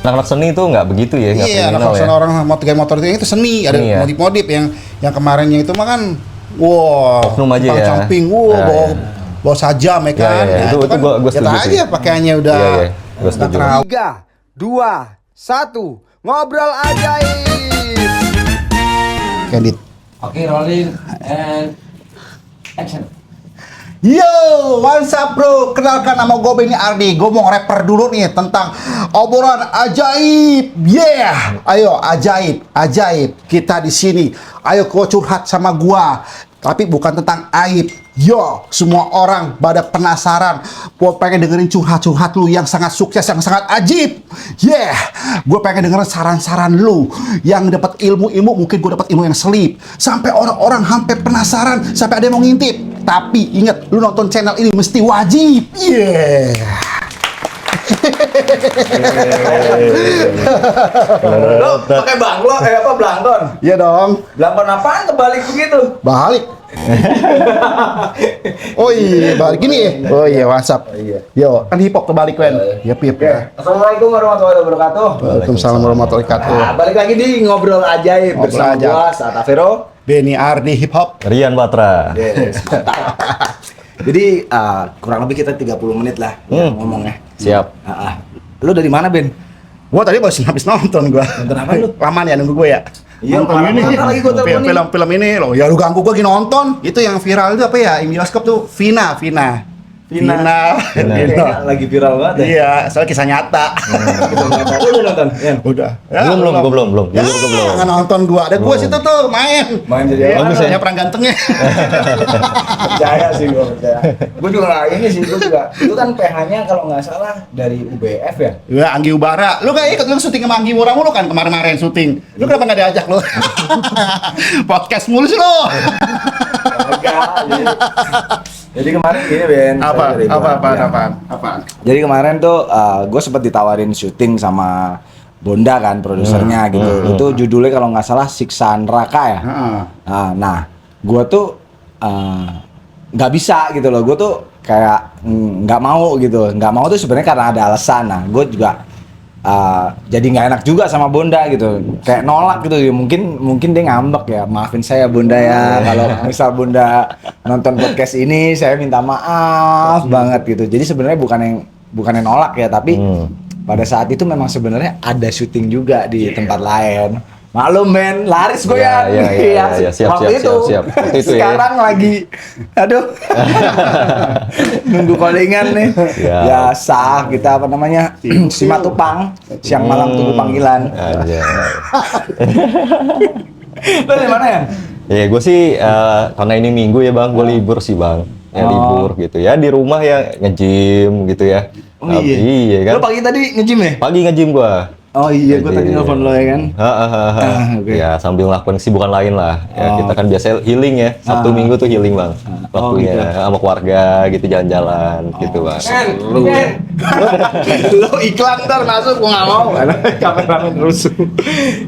Anak-anak seni itu nggak begitu ya? Nggak Iya, kriminal anak ya? orang motor motor itu seni, ada Seni ya? modif-modif yang kemarinnya itu mah kan, wow, Oknum aja ya? camping, wow, Ya, bawa, ya. bawa sajam ya kan, ya, Nah, itu kan gua setuju lihat sih. aja pakaiannya udah, Iya, iya, gua setuju. 3, 2, 1, ngobrol ajaib. Kedit. Oke, rolling and action. Yo, what's up bro? Kenalkan nama gue Benny Ardi. Gue mau rapper dulu nih tentang obrolan ajaib. Yeah, ayo ajaib. Kita di sini. Ayo kau curhat sama gua. Tapi bukan tentang aib. Yo, semua orang pada penasaran. Gue pengen dengerin curhat-curhat lu yang sangat sukses, yang sangat ajib. Yeah, gue pengen dengerin saran-saran lu yang dapat ilmu-ilmu. Mungkin gue dapat ilmu yang selip. Sampai orang-orang hampir penasaran, sampai ada yang mau ngintip. Tapi ingat, lu nonton channel ini mesti wajib. Yeah. Lo pakai banglo, blangkon? Iya dong. Blangkon apaan kebalik begitu? Balik. Oh iya, balik gini ya. Oh iya, WhatsApp. Yo, kan hip hop kebalik kan. Yep. Assalamualaikum warahmatullahi wabarakatuh. Waalaikumsalam warahmatullahi wabarakatuh. Nah, balik lagi di ngobrol ajaib Ngobrol bersama ajaib. gua Saat Avero. Benny Ardi hip hop. Rian Patra. Yes, mantap. Jadi kurang lebih kita 30 menit lah ngomongnya. Siap. Lu dari mana, Ben? Gua tadi baru habis nonton gua. Nonton apa lu? Lama nih ya nunggu gua ya. Iya, nonton marah-marah lagi gua teleponin. film ini loh. Ya lu ganggu gua lagi nonton. Itu yang viral itu apa ya? Yang bioskop tuh Vina. Kayaknya lagi viral banget ya. Iya, soalnya kisah nyata. Lu udah nonton? Yan? Udah. Belum, gua belum. Ya, Jujur gua belum. nggak nonton gua. Ada gua situ tuh main. Main jadi Bagus ya? Yang perang gantengnya. Percaya sih gua percaya. Gua juga nggak ini sih, gua juga. Itu kan PH-nya kalau nggak salah dari UBF ya. Ya, Anggi Ubara. Lu kayak ikut lu syuting sama Anggi Ubara mulu kan kemarin syuting. Lu kenapa nggak diajak lu? Podcast mulu sih lu. Agak. Jadi kemarin gini Ben. Apaan? Jadi kemarin tuh gue sempat ditawarin syuting sama Bonda kan produsernya gitu. Itu judulnya kalau nggak salah Siksa Neraka ya. Nah, gue tuh nggak bisa gitu loh. Gue tuh kayak nggak mau gitu. Nggak mau tuh sebenarnya karena ada alasan. Nah, gue juga jadi nggak enak juga sama Bonda gitu, kayak nolak gitu ya. Mungkin dia ngambek ya, maafin saya Bonda ya kalau misal Bonda nonton podcast ini, saya minta maaf banget gitu. Jadi sebenarnya bukan yang nolak ya, tapi pada saat itu memang sebenarnya ada syuting juga di tempat lain. Maklum men, laris gue ya. Iya, siap. Waktu itu sekarang lagi, aduh, nunggu callingan nih. Siap. Biasa kita apa namanya, simatupang, siang malam tunggu panggilan. Aja. Lo dari mana ya? Ya gue sih karena ini minggu ya bang, gue libur sih bang. Ya libur gitu ya, di rumah ya nge-gym gitu ya. Oh iya. Iya kan. Lo pagi tadi nge-gym ya? Pagi nge-gym gue. Oh iya, gue tadi nelfon lo ya kan. Okay. Ya sambil ngelakuin kesibukan lain lah. Ya, kita kan biasa healing ya. Sabtu Minggu tuh healing bang. Waktunya gitu. sama keluarga gitu jalan-jalan gitu bang. Lo iklan ntar masuk, gue nggak mau. Kameramen rusuh.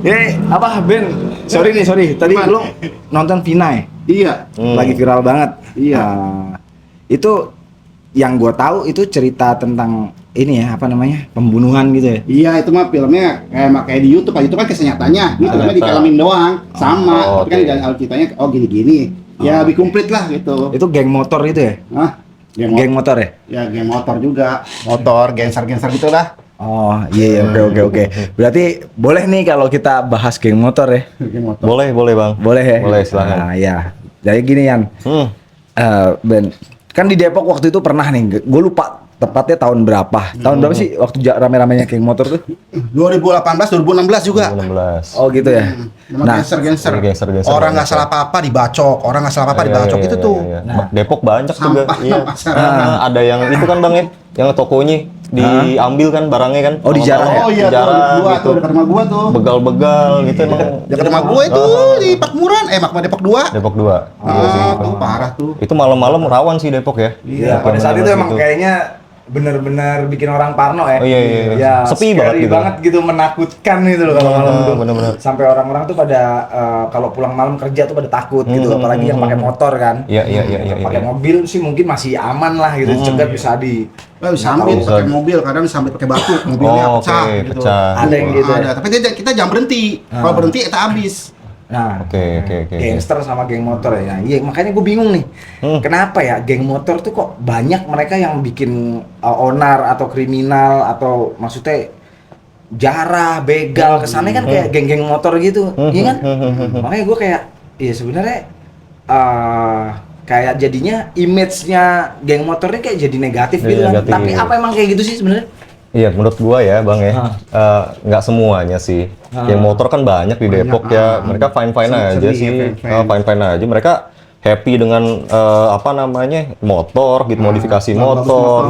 Ini apa Ben? Sorry. Tadi lo nonton Vina ya? Iya. Lagi viral banget. Iya. Itu yang gue tahu itu cerita tentang ini ya, apa namanya, pembunuhan gitu ya? Iya, itu mah filmnya kayak di YouTube. Itu kan kisah nyatanya. Ini filmnya dikalamin doang, sama. Tapi kan di dalam ceritanya gini-gini. Ya lebih komplit lah gitu. Itu geng motor itu ya? Hah? Geng motor ya? Ya geng motor juga. Motor, genser-genser gitu lah. Oh iya, oke. Berarti boleh nih kalau kita bahas geng motor ya? Geng motor. Boleh bang. Boleh ya? Boleh silahkan. Nah ya, jadi gini Yan. Ben, kan di Depok waktu itu pernah nih, gue lupa tepatnya tahun berapa. Tahun berapa sih waktu rame-ramenya geng motor tuh? 2018, 2016 juga. 2016. Oh gitu ya. Nah, genser-genser. Genser-genser. Orang nggak salah apa-apa dibacok. Itu tuh. Iya. Depok banyak juga. Sampah, Iya. masyarakat. Ada yang itu kan bang ya, yang tokonya diambil kan barangnya kan. Oh, dijarah ya? Oh iya, Dijarah tuh, gitu. dekat rumah gua tuh. Begal-begal gitu emang. Dekat rumah gua itu di Pakmuran, Makmur Depok 2. Depok 2. Tuh parah tuh. Itu malam-malam rawan sih Depok ya. Iya, pada saat itu emang kayaknya bener-bener bikin orang parno ya. Oh, iya, iya, iya. Ya, Sepi scary banget gitu. menakutkan gitu loh kalau malam tuh. Bener-bener. Sampai orang-orang tuh pada kalau pulang malam kerja tuh pada takut gitu, apalagi yang pakai motor kan. Iya. Pakai mobil sih mungkin masih aman lah gitu, cegat bisa di Sambit pakai mobil, kadang disambit pakai batu, mobilnya Oh, pecah oke, gitu. pecah. Ada yang gitu ya? Ada, tapi kita jangan berhenti. Kalau berhenti kita habis. Nah, Oke. gangster sama geng motor ya. Iya, makanya gue bingung nih. Kenapa ya geng motor tuh kok banyak mereka yang bikin onar atau kriminal atau maksudnya jarah, begal kesannya kan kayak geng-geng motor gitu. Iya kan? Makanya gue kayak iya sebenarnya kayak jadinya image-nya geng motor ini kayak jadi negatif Jadi gitu kan. negatif. Tapi apa emang kayak gitu sih sebenarnya? Iya, menurut gua ya, Bang ya, nggak semuanya sih. Yang motor kan banyak di Depok ya, mereka fine-fine aja sih, fine-fine aja. Mereka happy dengan apa namanya motor, gitu, modifikasi motor.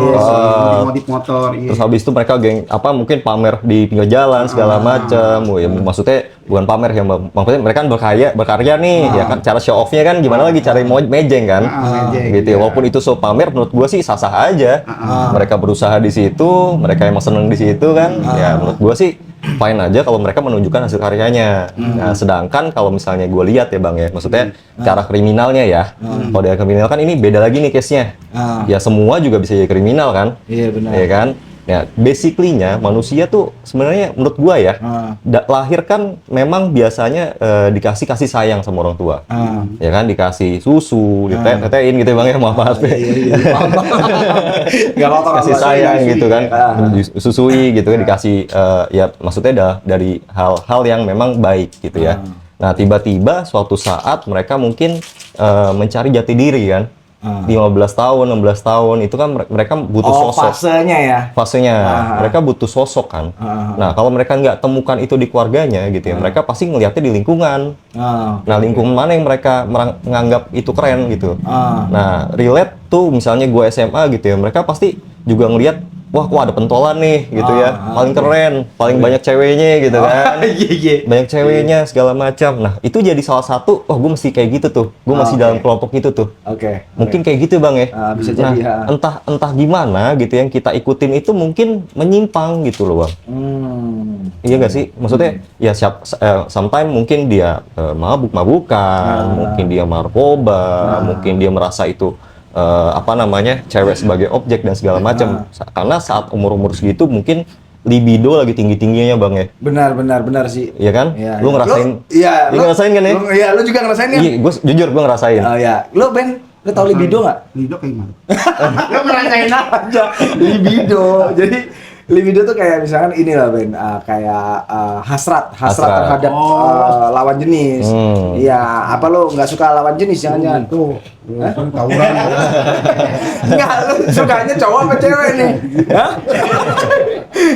modif motor. Iya. Terus habis itu mereka apa mungkin pamer di pinggir jalan segala macam. Ya, maksudnya bukan pamer ya, maksudnya mereka kan berkarya nih, ya kan cara show off-nya kan gimana lagi cara mejeng kan. Gitu ya. Walaupun itu so pamer menurut gua sih sah-sah aja. Mereka berusaha di situ, mereka emang seneng di situ kan. Ya menurut gua sih fine aja kalau mereka menunjukkan hasil karyanya. Nah, sedangkan kalau misalnya gue lihat ya Bang ya, maksudnya cara kriminalnya ya. Kalau dia kriminal kan ini beda lagi nih case-nya. Ya semua juga bisa jadi kriminal kan. Iya benar. Ya kan? Ya, basically-nya manusia tuh sebenarnya menurut gua ya, lahir kan memang biasanya dikasih kasih sayang sama orang tua. Ya kan, dikasih susu, ditetein gitu ya Bang ya, maaf. Enggak apa-apa. Kasih sayang gitu kan, disusui gitu kan, dikasih ya maksudnya dari hal-hal yang memang baik gitu ya. Nah, tiba-tiba suatu saat mereka mungkin mencari jati diri kan. 15 tahun, 16 tahun itu kan mereka butuh sosok. Fasenya. Mereka butuh sosok kan. Nah, kalau mereka nggak temukan itu di keluarganya gitu ya, mereka pasti ngelihatnya di lingkungan. Nah, lingkungan mana yang mereka menganggap itu keren gitu. Nah, relate tuh misalnya gue SMA gitu ya, mereka pasti juga ngelihat wah kok ada pentolan nih gitu ya, paling keren, paling banyak ceweknya gitu kan, banyak ceweknya segala macam. Nah itu jadi salah satu, oh gue mesti kayak gitu tuh, gue masih dalam kelompok itu tuh. Mungkin kayak gitu Bang ya. Bisa jadi. Entah gimana gitu yang kita ikutin itu mungkin menyimpang gitu loh Bang. Iya gak sih? Maksudnya ya sometimes mungkin dia mabuk-mabukan, mungkin dia narkoba, mungkin dia merasa itu apa namanya cewek sebagai objek dan segala macam. Karena saat umur segitu mungkin libido lagi tingginya Bang ya. Benar sih. Iya kan? Ya, lu ngerasain? Iya. Lu ngerasain kan ya? Iya, lu juga ngerasain kan? Iya, jujur gue ngerasain. Oh iya. Lu lu tau libido nggak? Libido kayak gimana? Lu ngerasain aja libido. Jadi libido tuh kayak misalkan inilah Ben, kayak hasrat terhadap lawan jenis. Iya, apa lo nggak suka lawan jenis jangan-jangan? Tuh, tawuran. Enggak, lu sukanya cowok apa cewek nih? Hah?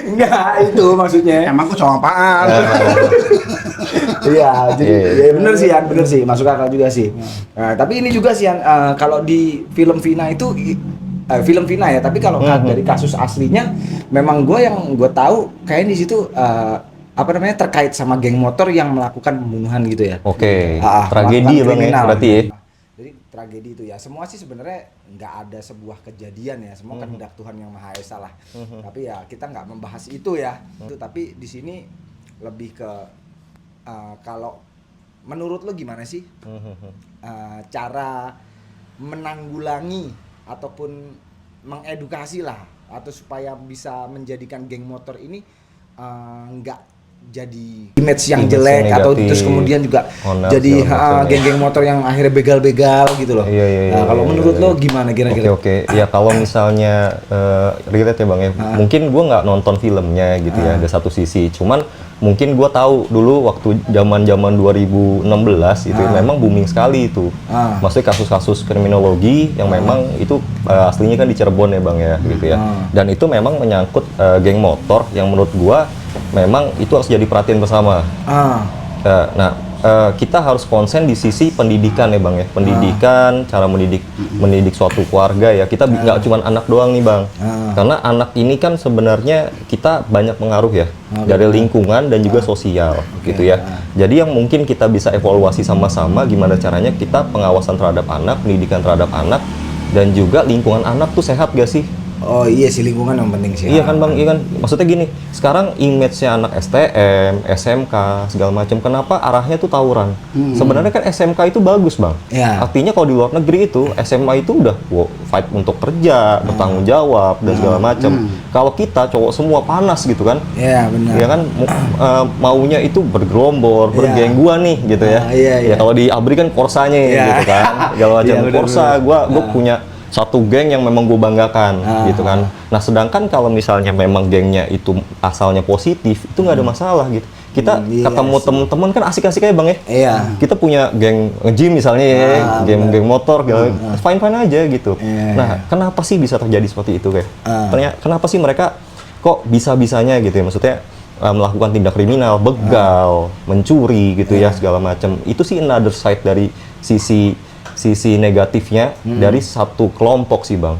Enggak, itu maksudnya. Emang tuh cowok apaan? Iya, jadi ya bener sih, masuk akal juga sih. Nah, tapi ini juga sih kalau di film Vina itu film Vina ya, tapi kalau dari kasus aslinya memang gue tahu kayak di situ apa namanya terkait sama geng motor yang melakukan pembunuhan gitu ya. Oke. Tragedi Bang ya berarti ya. Jadi tragedi itu ya, semua sih sebenarnya nggak ada sebuah kejadian ya, semua kehendak Tuhan yang Maha Esa lah. Tapi ya kita nggak membahas itu ya. Itu tapi di sini lebih ke kalau menurut lo gimana sih cara menanggulangi ataupun mengedukasi lah atau supaya bisa menjadikan geng motor ini nggak jadi image yang jelek negatif, atau terus kemudian juga onar, jadi geng-geng motor yang akhirnya begal-begal gitu loh. Iya, Kalau menurut lo gimana kira-kira? Oke. Ya kalau misalnya relate ya Bang ya, mungkin gue nggak nonton filmnya gitu ya, ada satu sisi. Cuman mungkin gue tahu dulu waktu zaman 2016 itu memang booming sekali itu. Maksudnya kasus-kasus kriminologi yang memang itu aslinya kan di Cirebon ya Bang ya gitu ya. Dan itu memang menyangkut geng motor yang menurut gue memang itu harus jadi perhatian bersama. Kita harus konsen di sisi pendidikan ya Bang ya, pendidikan, cara mendidik suatu keluarga ya. Kita nggak cuma anak doang nih Bang, karena anak ini kan sebenarnya kita banyak pengaruh ya dari lingkungan dan juga sosial gitu ya. Jadi yang mungkin kita bisa evaluasi sama-sama gimana caranya kita pengawasan terhadap anak, pendidikan terhadap anak, dan juga lingkungan anak tuh sehat gak sih? Oh iya sih, lingkungan yang penting sih. Iya kan Bang, iya kan. Maksudnya gini, sekarang image-nya anak STM, SMK, segala macam, kenapa arahnya tuh tawuran? Sebenarnya kan SMK itu bagus Bang. Iya. Artinya kalau di luar negeri itu, SMA itu udah fight untuk kerja, bertanggung jawab, dan segala macam. Kalau kita cowok semua panas gitu kan. Iya benar. Ya kan, maunya itu bergerombol, bergeng gua nih gitu ya. Iya. Ya kalau di ABRI kan Korsanya Iya. gitu kan. Segala macam Iya, benar, Korsa, gua punya satu geng yang memang gue banggakan gitu kan. Nah sedangkan kalau misalnya memang gengnya itu asalnya positif, itu nggak ada masalah gitu. Kita Iya ketemu sih. temen-temen kan asik-asik aja Bang ya. Iya. Kita punya geng nge-gym misalnya ya, geng motor gitu, fine-fine aja gitu. Iya. Nah kenapa sih bisa terjadi seperti itu kayak? Ternyata kenapa sih mereka kok bisa-bisanya gitu ya, maksudnya melakukan tindak kriminal, begal, mencuri gitu ya segala macam. Itu sih another side dari sisi negatifnya dari satu kelompok sih Bang.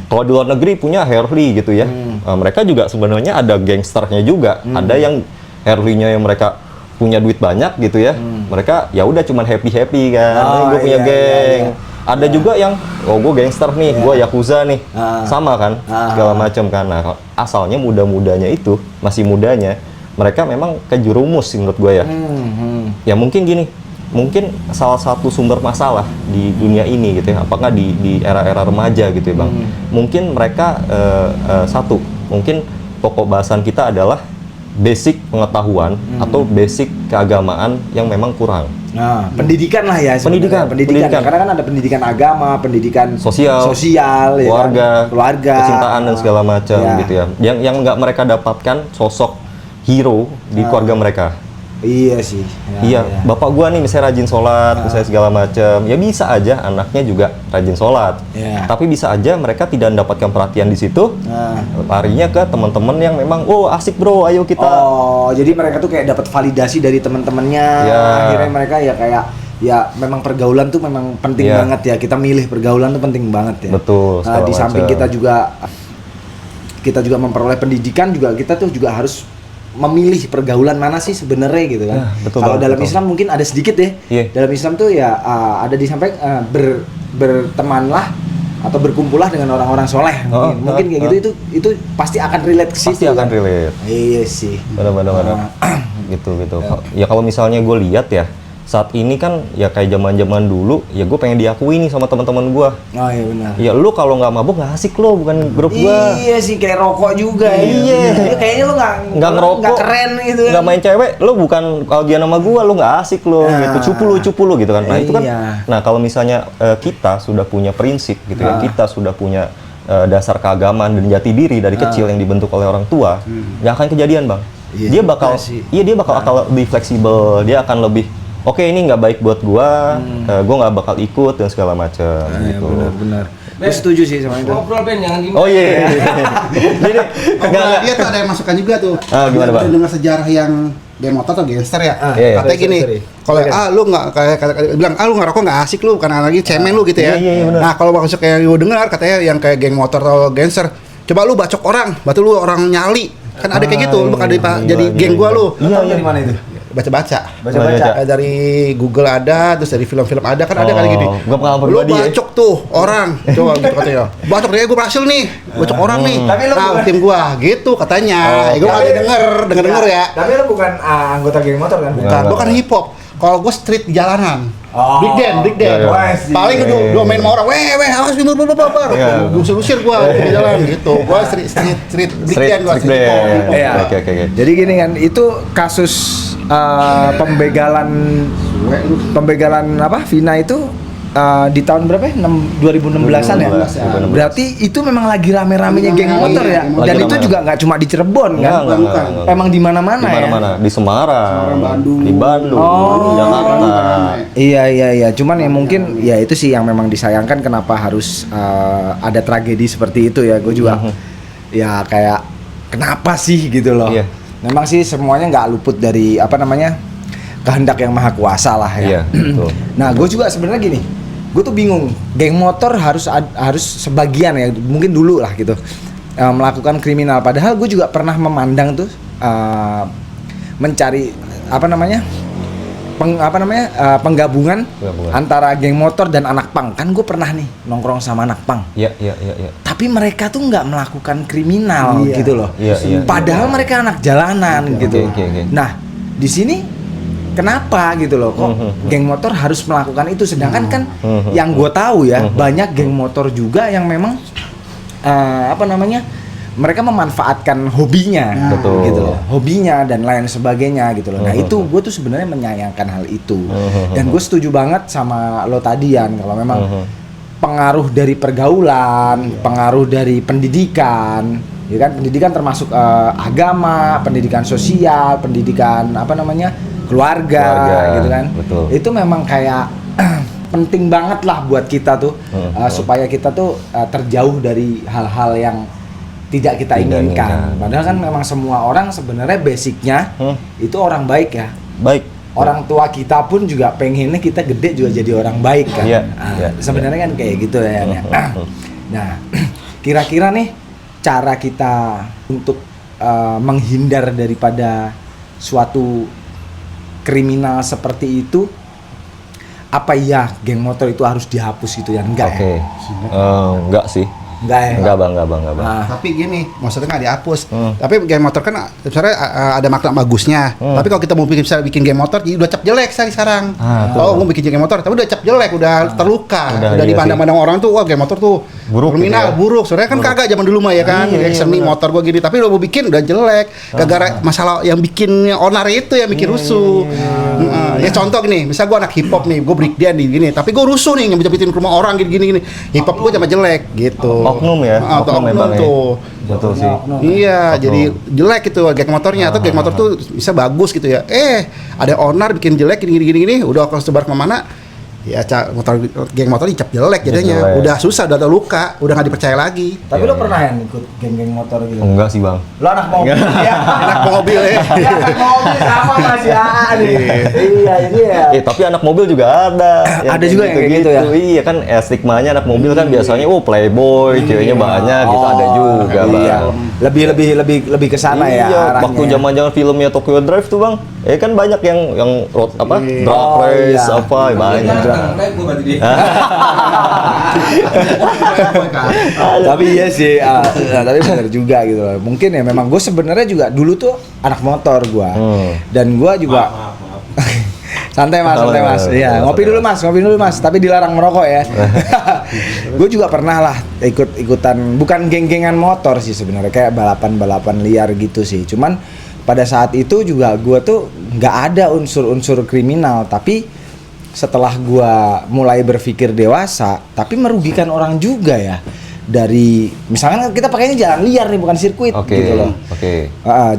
Kalau di luar negeri punya Harley gitu ya, mereka juga sebenarnya ada gangsternya juga. Ada yang Harley-nya yang mereka punya duit banyak gitu ya, mereka ya udah cuman happy kan, gue punya geng. Ada juga yang gue gangster nih, gue yakuza nih, sama kan, segala macam kan. Nah asalnya muda-mudanya itu masih mudanya, mereka memang kejerumus sih menurut gue ya. Ya mungkin gini. Mungkin salah satu sumber masalah di dunia ini gitu ya, apakah di era-era remaja gitu ya Bang. Mungkin mereka satu, mungkin pokok bahasan kita adalah basic pengetahuan atau basic keagamaan yang memang kurang. Nah, pendidikan lah ya sebenarnya. Pendidikan. Karena kan ada pendidikan agama, pendidikan Sosial, ya keluarga, kecintaan dan segala macam gitu ya. Yang nggak mereka dapatkan sosok hero di keluarga mereka. Iya sih. Iya, bapak gua nih misalnya rajin sholat, misalnya segala macam. Ya bisa aja anaknya juga rajin sholat. Tapi bisa aja mereka tidak mendapatkan perhatian di situ. Larinya ke teman-teman yang memang, oh asik bro, ayo kita. Oh, jadi mereka tuh kayak dapat validasi dari teman-temannya. Akhirnya mereka ya kayak ya memang pergaulan tuh memang penting banget ya. Kita milih pergaulan tuh penting banget ya. Betul. Nah, di samping kita juga memperoleh pendidikan juga, kita tuh juga harus memilih pergaulan mana sih sebenarnya gitu kan. Kalau dalam Islam mungkin ada sedikit ya. Dalam Islam tuh ya ada disampaikan bertemanlah atau berkumpullah dengan orang-orang soleh. Mungkin kayak gitu, itu pasti akan relate ke situ. Pasti akan relate. Iya sih. Benar. Gitu. Ya kalau misalnya gue lihat ya, saat ini kan ya kayak zaman-zaman dulu, ya gue pengen diakui nih sama teman-teman gue. Oh iya benar. Ya lu kalau nggak mabuk nggak asik lo, bukan grup gue. Iya sih, kayak rokok juga. Iya. Kayaknya lu nggak ngerokok, nggak keren gitu. Nggak main cewek, lu bukan kalau dia nama gue, lu nggak asik lo. Gitu, cupu lu gitu kan. Nah itu kan. Nah kalau misalnya kita sudah punya prinsip gitu ya, kita sudah punya dasar keagamaan dan jati diri dari kecil yang dibentuk oleh orang tua, nggak akan kejadian Bang. Dia bakal lebih fleksibel, dia akan lebih oke, ini nggak baik buat gua nggak bakal ikut dan segala macam gitu. Benar. Gue setuju sih sama itu. Ngobrol Ben, jangan gimana. Oh iya. Jadi Dia tuh ada yang masukan juga tuh. Gimana, Bang? Dengar sejarah yang geng motor atau gangster ya. Iya. Katanya gini, kalau lu nggak bilang lu nggak rokok nggak asik lu, karena lagi cemen lu gitu ya. Iya, benar. Nah kalau masuk kayak gue dengar katanya yang kayak geng motor atau gangster, coba lu bacok orang, batu lu orang nyali, kan ada kayak gitu, lu bakal jadi geng gua lu. Lu tahu dari mana itu? Baca-baca. Baca-baca. Dari Google ada, terus dari film-film ada, kan ada kali gini. Gua pengalaman Lu pribadi ya. bacok tuh orang, coba gitu katanya. Bacok dia, gue berhasil nih, bacok orang nih. Tapi lu bukan- tim gua, gitu katanya. Gue kali denger ya. Tapi lu bukan anggota geng motor kan? Bukan, gua kan hip hop. Kalau gue street di jalanan. Break dance. Iya. Paling gue main sama orang, weh, awas bar. Iya. Usir gua di jalan gitu. Gua street break dance gua Street hip hop. dance. Iya. Oke. Jadi gini kan, itu kasus pembegalan apa? Vina itu di tahun berapa ya? 2016-an ya? 2016. Berarti itu memang lagi rame-ramenya geng motor ya? Lagi Dan itu rame. juga nggak cuma di Cirebon kan? Enggak. Emang di mana-mana Di ya? mana-mana, di Semarang, Bandung. di Bandung, Oh. Jakarta. Iya. Cuman ya mungkin ya itu sih yang memang disayangkan, kenapa harus ada tragedi seperti itu ya. Gue juga ya kayak kenapa sih gitu loh. Iya. Memang sih semuanya nggak luput dari apa namanya kehendak yang maha kuasa lah ya. Iya, betul. Nah gue juga sebenarnya gini, gue tuh bingung. Geng motor harus sebagian ya, mungkin dulu lah gitu melakukan kriminal. Padahal gue juga pernah memandang tuh mencari penggabungan antara geng motor dan anak pang. Kan gue pernah nih nongkrong sama anak pang. Iya. Tapi tapi mereka tuh nggak melakukan kriminal gitu loh. Padahal mereka anak jalanan gitu. Nah, di sini kenapa gitu loh kok geng motor harus melakukan itu, sedangkan kan yang gue tahu ya banyak geng motor juga yang memang mereka memanfaatkan hobinya gitu loh, hobinya dan lain sebagainya gitu loh. Nah itu gue tuh sebenarnya menyayangkan hal itu, dan gue setuju banget sama lo tadi Yan, kalau memang pengaruh dari pergaulan, pengaruh dari pendidikan, ya kan, pendidikan termasuk agama, pendidikan sosial, pendidikan keluarga gitu kan. Betul. Itu memang kayak penting banget lah buat kita tuh supaya kita tuh terjauh dari hal-hal yang tidak kita inginkan. Padahal kan memang semua orang sebenarnya basicnya itu orang baik ya. Baik. Orang tua kita pun juga pengennya kita gede juga jadi orang baik kan. Sebenarnya kan kayak gitu ya. Nah, kira-kira nih cara kita untuk menghindar daripada suatu kriminal seperti itu, apa ya geng motor itu harus dihapus gitu ya? Enggak ya? Enggak sih. Enggak bang. Tapi gini, maksudnya nggak dihapus. Tapi game motor kan sebenarnya ada makna bagusnya. Tapi kalau kita mau bikin game motor, jadi udah cap jelek sekarang. Mau bikin game motor, tapi udah cap jelek, udah terluka, udah dipandang-pandang orang tuh, wah game motor tuh kriminal, buruk. Sebenarnya kan kagak zaman dulu mah ya kan, seni motor gua gini. Tapi udah mau bikin udah jelek, gara-gara masalah yang bikin onar itu yang bikin rusuh. Ya contoh gini, misal gua anak hip hop nih, gua break dance gini, tapi gua rusuh nih ngebitin ke rumah orang gini. Hip hop gua sama jelek gitu. Oknum ya, oknum memang tuh. Betul sih. Iya, jadi jelek gitu geng motornya, atau geng motor tuh bisa bagus gitu ya. Ada onar bikin jelek gini, udah akan sebar kemana? Ya, geng motor dicap jelek jadinya. Udah susah, udah ada luka, udah nggak dipercaya lagi. Tapi lo pernah ya ikut geng-geng motor gitu? Enggak sih bang. Lo anak mobil ya? Anak mobil ya. Anak mobil sama masih nih. Iya, ini ya. Tapi anak mobil juga ada. Ada juga yang kayak gitu ya? Iya kan, stigmanya anak mobil kan biasanya playboy, ceweknya banyak gitu, ada juga bang. Lebih ke sana ya arahnya. Waktu zaman-zaman filmnya Tokyo Drive tuh bang, kan banyak yang drag race banyak. Tapi iya sih, tapi benar juga gitu loh. Mungkin ya memang gue sebenarnya juga dulu tuh anak motor gue, dan gue juga santai mas. Iya, ngopi dulu mas. Tapi dilarang merokok ya. Gue juga pernah lah ikutan, bukan geng-gengan motor sih sebenarnya, kayak balapan liar gitu sih. Cuman pada saat itu juga gue tuh nggak ada unsur-unsur kriminal, tapi setelah gua mulai berpikir dewasa, tapi merugikan orang juga ya. Dari misalkan kita pakainya jalan liar nih, bukan sirkuit gitu loh.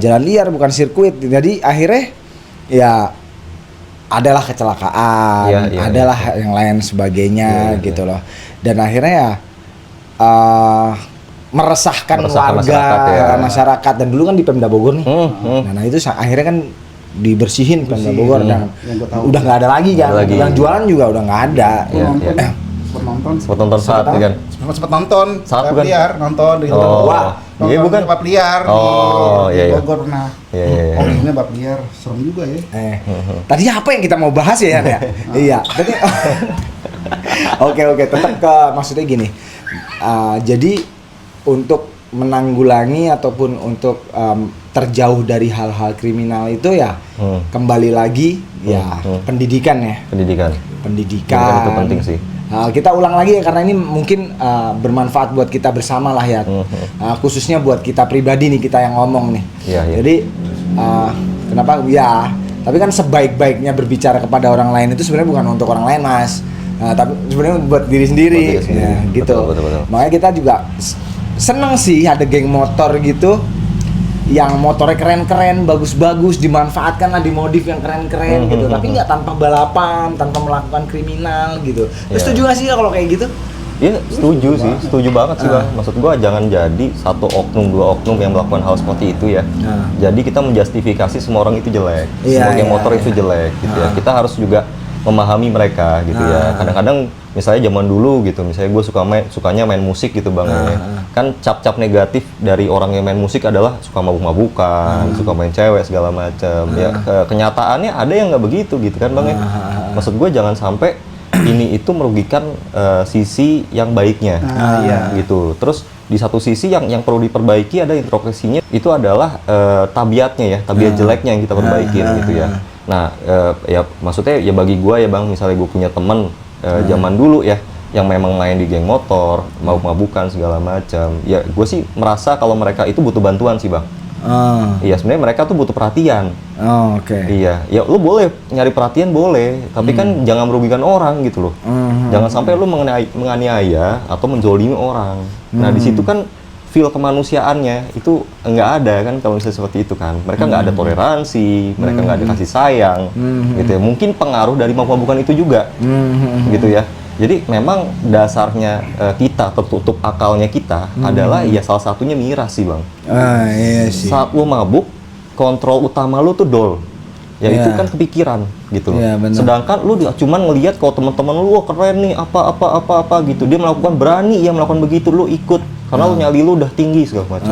Jalan liar bukan sirkuit. Jadi akhirnya ya adalah kecelakaan, adalah yang lain sebagainya gitu loh. Dan akhirnya ya meresahkan warga masyarakat. Dan dulu kan di Pemda Bogor nih. Nah itu akhirnya kan dibersihin Pemda Bogor dan udah nggak ada lagi kan, yang jualan juga udah nggak ada. Sempat nonton saat kan? Sempat nonton saat bukan? Liar, nonton di iya bukan? bab liar di Bogor pernah. Ini bab liar, serem juga ya. Tadi apa yang kita mau bahas ya? Iya. Oke, tetap ke maksudnya gini. Jadi untuk menanggulangi ataupun untuk terjauh dari hal-hal kriminal itu ya kembali lagi pendidikan ya. Pendidikan itu penting sih. Kita ulang lagi ya, karena ini mungkin bermanfaat buat kita bersama lah ya. Khususnya buat kita pribadi nih, kita yang ngomong nih. Jadi kenapa ya? Tapi kan sebaik-baiknya berbicara kepada orang lain itu sebenarnya bukan untuk orang lain mas. Tapi sebenarnya buat diri sendiri. Ya, gitu. Betul. Makanya kita juga seneng sih ada geng motor gitu, yang motornya keren-keren, bagus-bagus, dimanfaatkan lah, dimodif yang keren-keren gitu, tapi nggak tanpa balapan, tanpa melakukan kriminal gitu. Setuju nggak sih kalau kayak gitu? Iya, setuju banget sih bang. Maksud gua jangan jadi satu oknum, dua oknum yang melakukan hal seperti itu ya. Jadi kita menjustifikasi semua orang itu jelek, semua geng motor itu jelek gitu ya. Kita harus juga memahami mereka gitu ya. Kadang-kadang misalnya zaman dulu gitu, misalnya gue sukanya main musik gitu bang, kan cap-cap negatif dari orang yang main musik adalah suka mabuk-mabukan, suka main cewek segala macam. Ya kenyataannya ada yang nggak begitu gitu kan bang ya. Maksud gue jangan sampai ini itu merugikan sisi yang baiknya, gitu. Terus di satu sisi yang perlu diperbaiki ada introspeksinya, itu adalah tabiatnya ya, tabiat jeleknya yang kita perbaikin gitu ya. Nah, ya maksudnya ya bagi gua ya Bang, misalnya gua punya temen zaman dulu ya, yang memang main di geng motor, mabuk-mabukan segala macam. Ya gue sih merasa kalau mereka itu butuh bantuan sih Bang. Iya, sebenarnya mereka tuh butuh perhatian. Oke. Iya, ya lu boleh nyari perhatian boleh, tapi kan jangan merugikan orang gitu loh. Jangan sampai lu menganiaya atau menzolimi orang. Nah di situ kan feel kemanusiaannya itu nggak ada kan kalau misalnya seperti itu kan. Mereka nggak ada toleransi, mereka nggak ada kasih sayang, gitu ya. Mungkin pengaruh dari mabuk-mabukan itu juga, gitu ya. Jadi memang dasarnya kita tertutup akalnya kita adalah ya salah satunya miras sih Bang. Iya sih. Saat lu mabuk, kontrol utama lu tuh dol. Ya itu kan kepikiran gitu loh. Iya, bener. Sedangkan lu cuman ngelihat kalau teman-teman lu wah keren nih apa gitu. Dia melakukan berani ya melakukan begitu lu ikut karena lu nyali lu udah tinggi segala macam.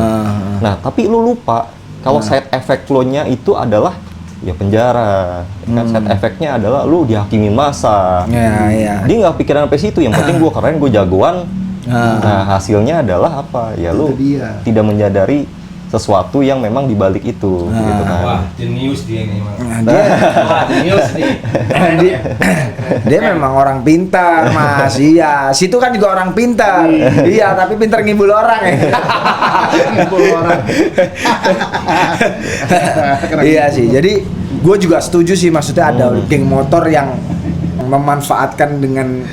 Nah, tapi lu lupa kalau side effect flow-nya itu adalah ya penjara. Kan side effect-nya adalah lu dihakimin massa. Iya. Dia nggak pikiran sampai situ, yang penting gua keren, gua jagoan. Nah, hasilnya adalah apa? Ya lu tidak menyadari sesuatu yang memang dibalik itu, gitu kan. Wah, jenius dia ini. Wah, Jenius nih. Dia memang orang pintar, Mas. Iya, situ kan juga orang pintar. Iya, tapi pintar ngibul orang ya. Ngibul orang. Iya sih. Jadi gue juga setuju sih, maksudnya ada geng motor yang memanfaatkan dengan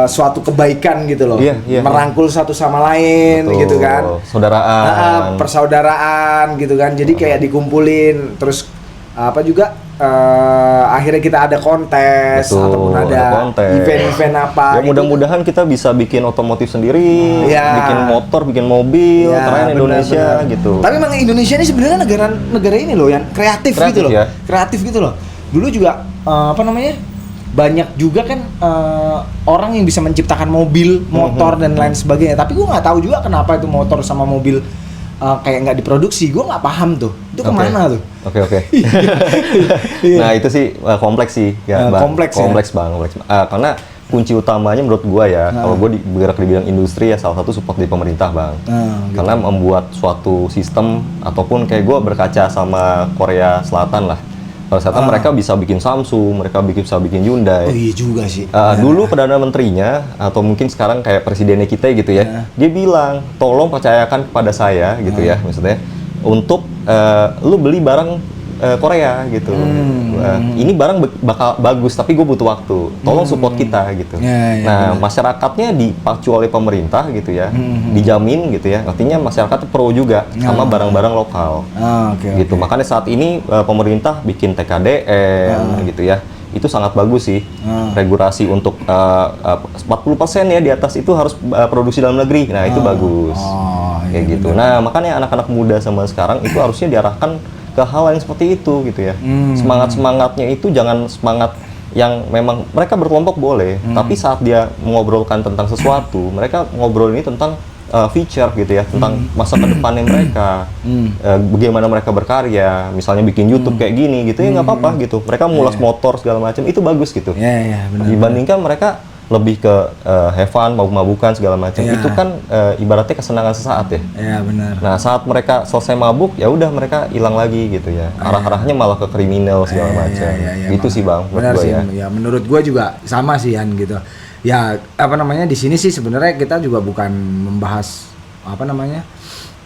suatu kebaikan gitu loh, Iya. merangkul satu sama lain. Betul. Gitu kan, Saudaraan. persaudaraan gitu kan, jadi kayak dikumpulin terus apa juga akhirnya kita ada kontes Betul, ataupun ada ada kontes. event-event apa Ya gitu. mudah-mudahan kita bisa bikin otomotif sendiri, Iya. bikin motor, bikin mobil, Ya, keren benar, Indonesia benar. gitu. Tapi memang Indonesia ini sebenarnya negara ini loh yang kreatif gitu loh. Ya. Kreatif gitu loh. Dulu juga apa namanya? Banyak juga kan orang yang bisa menciptakan mobil, motor dan lain sebagainya. Tapi gua nggak tahu juga kenapa itu motor sama mobil kayak nggak diproduksi. Gua nggak paham tuh. Itu Oke. kemana tuh? Oke. Iya. Nah itu sih kompleks sih, ya, Bang. Kompleks ya? Kompleks Bang. Karena kunci utamanya menurut gua ya, kalau gua bergerak di bidang industri ya salah satu support dari pemerintah Bang. Gitu. Karena membuat suatu sistem ataupun kayak gua berkaca sama Korea Selatan lah. Korea Selatan mereka bisa bikin Samsung, mereka bisa bikin Hyundai. Oh iya juga sih. Dulu Perdana Menterinya atau mungkin sekarang kayak presidennya kita gitu ya, dia bilang tolong percayakan kepada saya gitu ya, maksudnya untuk lu beli barang Korea gitu. Ini barang bakal bagus tapi gue butuh waktu. Tolong support kita gitu. Nah masyarakatnya dipacu oleh pemerintah gitu ya, dijamin gitu ya. Artinya masyarakat pro juga sama barang-barang lokal. Gitu. Makanya saat ini pemerintah bikin TKDN gitu ya. Itu sangat bagus sih. Regulasi untuk 40% ya di atas itu harus produksi dalam negeri. Nah, itu bagus. Kayak gitu. Nah, makanya anak-anak muda sama sekarang itu harusnya diarahkan ke hal yang seperti itu gitu ya. Semangat-semangatnya itu jangan semangat yang memang mereka berkelompok boleh, tapi saat dia mengobrolkan tentang sesuatu, mereka ngobrol ini tentang feature gitu ya, tentang masa ke depannya mereka, bagaimana mereka berkarya, misalnya bikin YouTube kayak gini gitu ya nggak apa-apa gitu. Mereka ngulas motor segala macam itu bagus gitu. Benar. Dibandingkan mereka lebih ke have fun, mabuk-mabukan segala macam. Itu kan ibaratnya kesenangan sesaat ya. Iya benar. Nah, saat mereka selesai mabuk, ya udah mereka hilang lagi gitu ya. Arah-arahnya malah ke kriminal segala macam. Gitu sih, Bang, menurut Benar gua sih. ya. Ya menurut gua juga sama sih Yan gitu. Ya apa namanya di sini sih sebenarnya kita juga bukan membahas apa namanya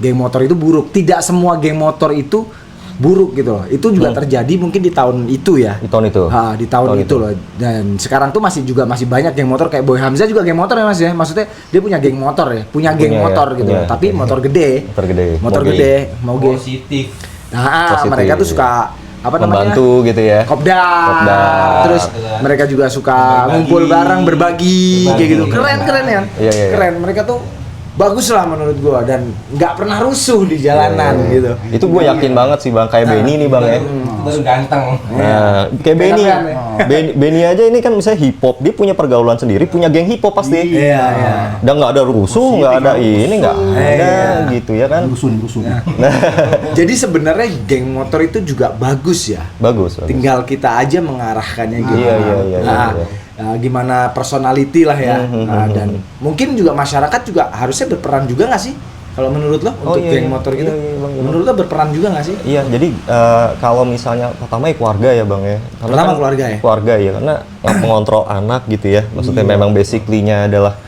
geng motor itu buruk. Tidak semua geng motor itu buruk gitu loh. Itu juga terjadi mungkin di tahun itu ya. Di tahun itu. Di tahun itu loh. Dan sekarang tuh masih banyak geng motor kayak Boy Hamzah juga geng motor ya Mas ya. Maksudnya dia punya geng motor ya, punya geng motor gitu. punya. Tapi motor gede. Motor gede. Moge. Positif. Nah, Positif. mereka tuh suka apa namanya? Membantu gitu ya. Kopdar. Terus mereka juga suka ngumpul bareng, berbagi kayak gitu. Keren ya. Iya. Keren. Mereka tuh bagus lah menurut gua dan nggak pernah rusuh di jalanan gitu. Itu gue yakin banget sih, Bang, kayak Benny nih, Bang ya. Baru ganteng. Nah, kayak Benny. Keren ya. Benny aja ini kan misalnya hip hop, dia punya pergaulan sendiri, punya geng hip hop pasti. Iya. Dan nggak ada rusuh, nggak ada ini, nggak ada gitu ya kan. Rusun. Jadi sebenarnya geng motor itu juga bagus ya. Bagus. Tinggal kita aja mengarahkannya gitu. Iya. gimana personality lah ya. Dan mungkin juga masyarakat juga harusnya berperan juga nggak sih? Kalau menurut lo untuk geng motor gitu, Bang, menurut lo berperan juga nggak sih? Iya, jadi kalau misalnya pertama ya keluarga ya Bang ya. Karena Pertama kan keluarga ya? Keluarga ya, karena yang mengontrol anak gitu ya. Maksudnya memang basically-nya adalah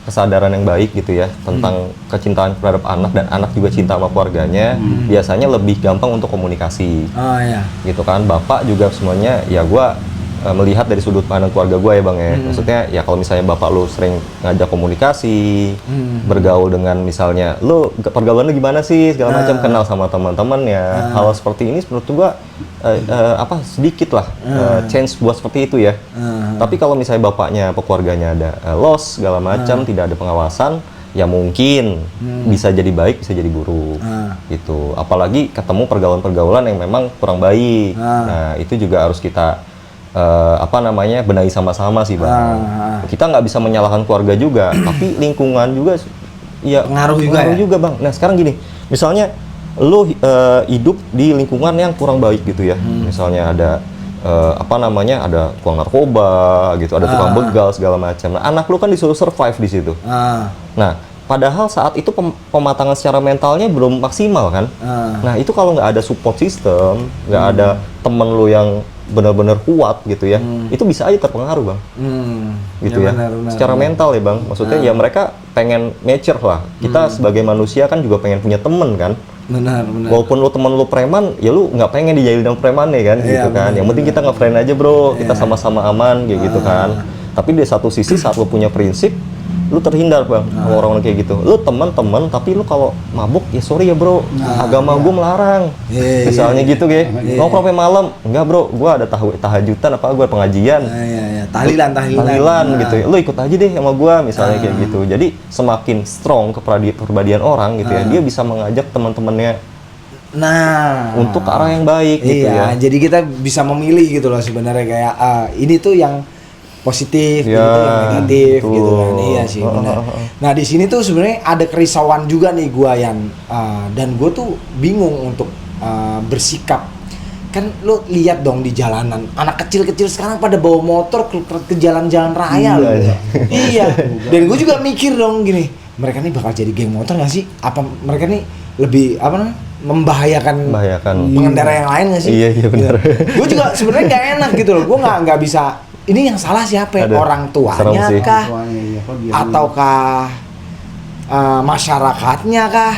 kesadaran yang baik gitu ya tentang kecintaan terhadap anak, dan anak juga cinta sama keluarganya. Biasanya lebih gampang untuk komunikasi. Oh iya. Gitu kan. Bapak juga semuanya ya gua melihat dari sudut pandang keluarga gue ya Bang ya. Maksudnya ya kalau misalnya bapak lu sering ngajak komunikasi, bergaul dengan misalnya lu pergaulan lu gimana sih segala macam, kenal sama teman-temannya, hal seperti ini menurut gua sedikit lah chance buat seperti itu ya. Tapi kalau misalnya bapaknya apa keluarganya ada loss segala macam, tidak ada pengawasan, ya mungkin bisa jadi baik bisa jadi buruk gitu. Apalagi ketemu pergaulan-pergaulan yang memang kurang baik. Nah itu juga harus kita benahi sama-sama sih Bang. Kita nggak bisa menyalahkan keluarga juga, tapi lingkungan juga ya Pengaruh juga Bang. Nah sekarang gini, misalnya lu hidup di lingkungan yang kurang baik gitu ya. Misalnya ada ada tukang narkoba gitu, ada tukang begal segala macam. Nah, anak lu kan disuruh survive di situ. Nah, padahal saat itu pematangan secara mentalnya belum maksimal kan. Nah, itu kalau nggak ada support system, nggak ada temen lu yang benar-benar kuat gitu ya, itu bisa aja terpengaruh Bang. Gitu ya. Benar, secara mental ya Bang. Maksudnya ya mereka pengen nature lah. Kita sebagai manusia kan juga pengen punya temen kan. Benar. Walaupun lu temen lu preman, ya lu nggak pengen dijahilin sama preman ya kan, gitu kan. Yang penting kita nge-friend aja bro, kita sama-sama aman kayak gitu kan. Tapi di satu sisi saat lu punya prinsip, lu terhindar Bang sama orang-orang kayak gitu. Lu teman-teman, tapi lu kalau mabuk ya sorry ya bro, agama gue melarang. Misalnya gitu ya. Nongkrong sampai malam, enggak bro, gue ada tahajudan apa gue pengajian. Tahlilan gitu ya. Lu ikut aja deh sama gue misalnya kayak gitu. Jadi semakin strong kepribadian orang gitu ya, dia bisa mengajak teman-temannya untuk ke arah yang baik gitu ya. Jadi kita bisa memilih gitu loh sebenarnya kayak ini tuh yang positif, Ya, gitu yang negatif betul. gitu kan. Iya sih benar. Nah, di sini tuh sebenarnya ada kerisauan juga nih gua yang dan gue tuh bingung untuk bersikap. Kan lo lihat dong di jalanan, anak kecil-kecil sekarang pada bawa motor ke jalan-jalan raya loh. Iya. Dan gue juga mikir dong gini, mereka nih bakal jadi geng motor nggak sih? Apa mereka nih lebih membahayakan pengendara yang lain nggak sih? Iya benar. Gue juga sebenarnya nggak enak gitu loh. Gue nggak bisa. Ini yang salah siapa? Orang tuanya kah? Ataukah masyarakatnya kah?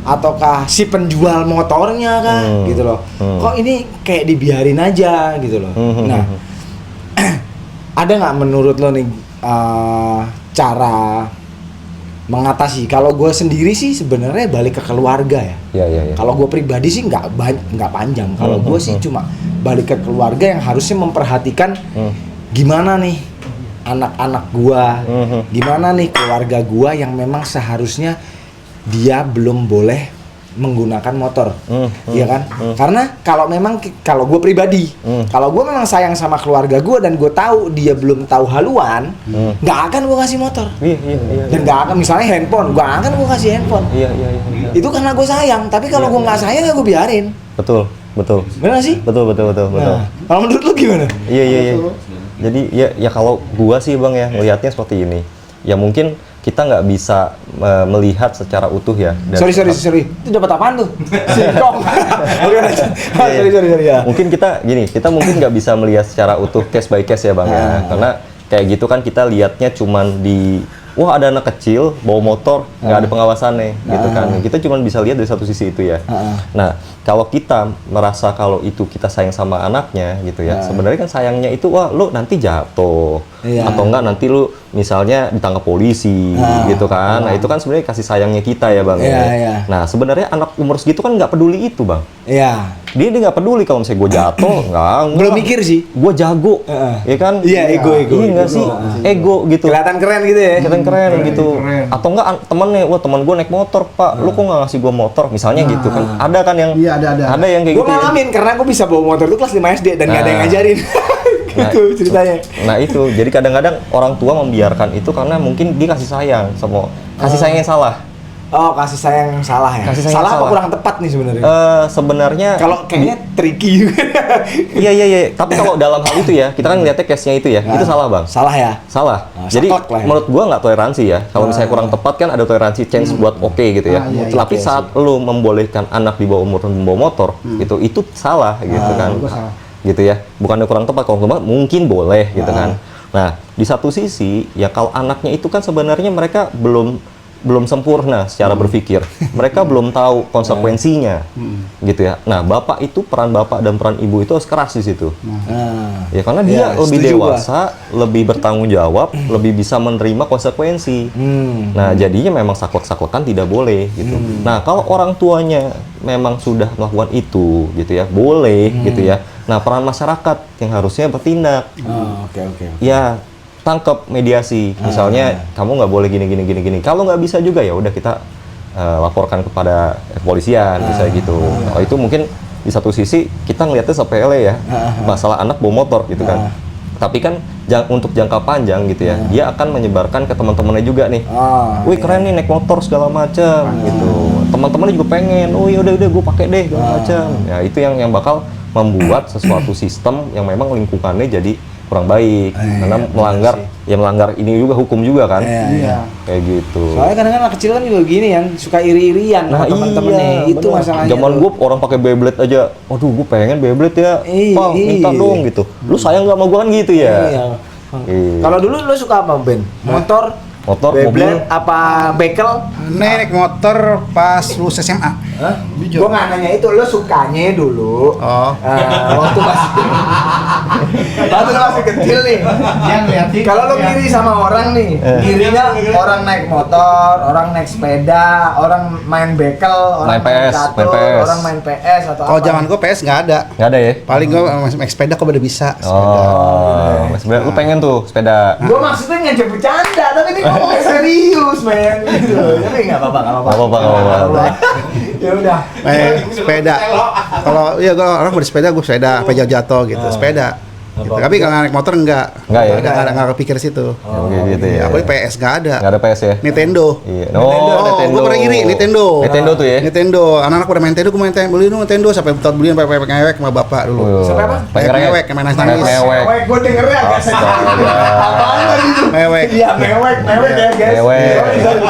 Ataukah si penjual motornya kah? Gitu loh. Kok ini kayak dibiarin aja gitu loh. Nah, ada nggak menurut lo nih cara mengatasi? Kalau gue sendiri sih sebenarnya balik ke keluarga ya. Iya. Kalau gue pribadi sih nggak panjang. Kalau gue sih cuma balik ke keluarga yang harusnya memperhatikan gimana nih anak-anak gua, gimana nih keluarga gua yang memang seharusnya dia belum boleh menggunakan motor, iya kan? Karena kalau gue pribadi, kalau gue memang sayang sama keluarga gue dan gue tahu dia belum tahu haluan, nggak akan gue kasih motor. Iya. Dan nggak akan misalnya handphone, nggak akan gue kasih handphone. Iya. Itu karena gue sayang. Tapi kalau gue nggak sayang ya gue biarin. Betul. Benar sih? Betul. Nah, kalau menurut lu gimana? Iya. Jadi ya kalau gua sih Bang ya melihatnya seperti ini. Ya mungkin kita nggak bisa melihat secara utuh ya. Sorry. Itu dapat apaan tuh? Singkong. Sorry ya. Mungkin kita mungkin nggak bisa melihat secara utuh case by case ya Bang ya. Karena kayak gitu kan kita lihatnya cuman wah ada anak kecil bawa motor nggak ada pengawasannya gitu kan. Kita cuma bisa lihat dari satu sisi itu ya. Nah kalau kita merasa kalau itu kita sayang sama anaknya gitu ya, sebenarnya kan sayangnya itu wah lu nanti jatuh atau enggak nanti lu misalnya ditangkap polisi gitu kan. Nah itu kan sebenarnya kasih sayangnya kita ya Bang ya. Nah sebenarnya anak umur segitu kan nggak peduli itu Bang. Iya. Dia nggak peduli kalau misalnya gue jatuh, enggak. Belum mikir sih. Gue jago, ya kan? Iya, ego. Iya nggak sih? Ego gitu. Kelihatan keren gitu ya. Keren gitu. Atau enggak temennya, wah teman gue naik motor pak, lu kok nggak ngasih gue motor? Misalnya gitu kan? Ada kan yang, ada yang kayak gitu. Gue ngalamin karena gue bisa bawa motor itu kelas 5 SD dan nggak ada yang ngajarin. Gitu ceritanya. Nah itu, jadi kadang-kadang orang tua membiarkan itu karena mungkin dia kasih sayang yang salah. Oh, kasih sayang yang salah ya. Kasih sayang salah apa salah. kurang tepat nih sebenarnya? Sebenarnya Kalau kayaknya tricky juga. iya. Tapi kalau dalam hal itu ya, kita kan ngeliatnya case-nya itu ya, itu salah bang. Salah ya. Salah. Nah, Jadi saklek lah ya. menurut gua nggak toleransi ya. Kalau misalnya kurang tepat kan ada toleransi chance buat oke gitu ya. iya, Tapi saat lu membolehkan anak di bawah umur membawa motor, itu salah gitu kan. Gitu ya. Bukannya kurang tepat, kalau tepat mungkin boleh gitu kan. Nah, di satu sisi ya kalau anaknya itu kan sebenarnya mereka belum sempurna secara berpikir. Mereka belum tahu konsekuensinya. Gitu ya. Nah, bapak itu peran bapak dan peran ibu itu harus keras di situ. Ya karena dia Ya, lebih setuju dewasa, lebih bertanggung jawab, lebih bisa menerima konsekuensi. Nah, jadinya memang saklek-saklekan tidak boleh gitu. Nah, kalau orang tuanya memang sudah melakukan itu gitu ya, boleh gitu ya. Nah, peran masyarakat yang harusnya bertindak. Oke. Ya, tangkap mediasi. Misalnya kamu nggak boleh gini. Kalau nggak bisa juga ya udah kita laporkan kepada kepolisian misalnya gitu. Kalau itu mungkin di satu sisi kita ngelihatnya sepele ya, masalah anak bawa motor gitu kan. Tapi kan untuk jangka panjang gitu ya, dia akan menyebarkan ke teman-temannya juga nih. Wih keren nih naik motor segala macam gitu. Teman-temannya juga pengen. Oh ya udah gue pakai deh segala macam. Ya itu yang bakal membuat sesuatu sistem yang memang lingkungannya jadi kurang baik karena melanggar ini juga hukum juga kan. Iya. Kayak gitu. Soalnya kadang-kadang anak kecil kan juga gini yang suka iri-irian sama temen-temennya. Itu bener. masalahnya. Zaman gue orang pakai Beyblade aja, waduh gue pengen Beyblade ya, Pak minta dong gitu. Lu sayang gak sama gue kan gitu ya? Iya. Iya. Kalau dulu lu suka apa, Ben? Motor, mobil, Beyblade, apa bekel? Naik motor pas lulus SMA. Hah? Gua nggak nanya itu, lu sukanya dulu. Oh. Waktu lu masih kecil nih. Yang liatin. Kalau lu ngiri sama orang nih, ngirinya orang naik motor, orang naik sepeda, orang main bekel, orang Main PS, catur, main PS. orang main PS atau Kalau apa? zaman gue PS nggak ada. nggak ada ya? Paling gue naik sepeda kok udah bisa. Oh, sepeda. Lu pengen tuh sepeda? Gua maksudnya ngajak bercanda, tapi ini ngomongnya serius, men. Gitu. Tapi nggak apa-apa. Nggak apa-apa. Ya udah. Sepeda. Kalau iya gue orang bersepeda, gue sepeda, sampai jatuh gitu. Sepeda. Gitu. Tapi kalau naik motor enggak. Enggak ya? Nggak kepikir situ. Oke gitu ya. Apalagi PS nggak ada. Nggak ada PS ya? Nintendo. Iya. Gue pernah iri Nintendo. Nintendo tuh ya? Nintendo. Anak-anak udah main Nintendo, gue main beli dong Nintendo sampai beliin sampai ngewek sama bapak dulu. Sampai apa? Ngewek, main nangis. Mewek. Gue dengernya agak Astaga. apaan tadi itu? Mewek. Iya, mewek ya, guys. Mewek.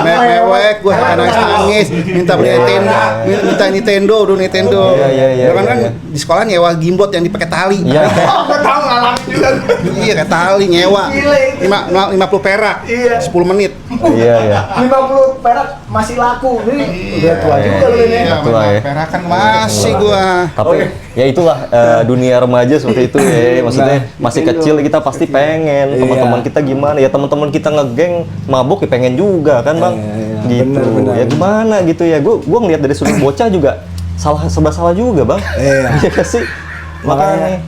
Mewek, gue nangis, minta beli Nintendo, minta Nintendo, dulu Nintendo. Iya. Kan di sekolah nyewa gimbot yang dipakai tali. Iya. Oh, gue tahu ngalamin juga. Iya, kayak tali nyewa. Gila itu. 50 perak. Iya. 10 menit. Iya. 50 perak masih laku. Ini udah tua juga lu ini. Iya. Tua ya. Perak kan masih gua. Tapi ya itulah dunia remaja seperti itu ya. Maksudnya masih kecil kita pasti pengen. Teman-teman kita gimana? Ya teman-teman kita ngegeng mabuk ya pengen juga kan bang. Gitu. Bener. Ya gimana gitu ya. Gua ngeliat dari sudut bocah juga serba salah juga bang. Iya sih. Makanya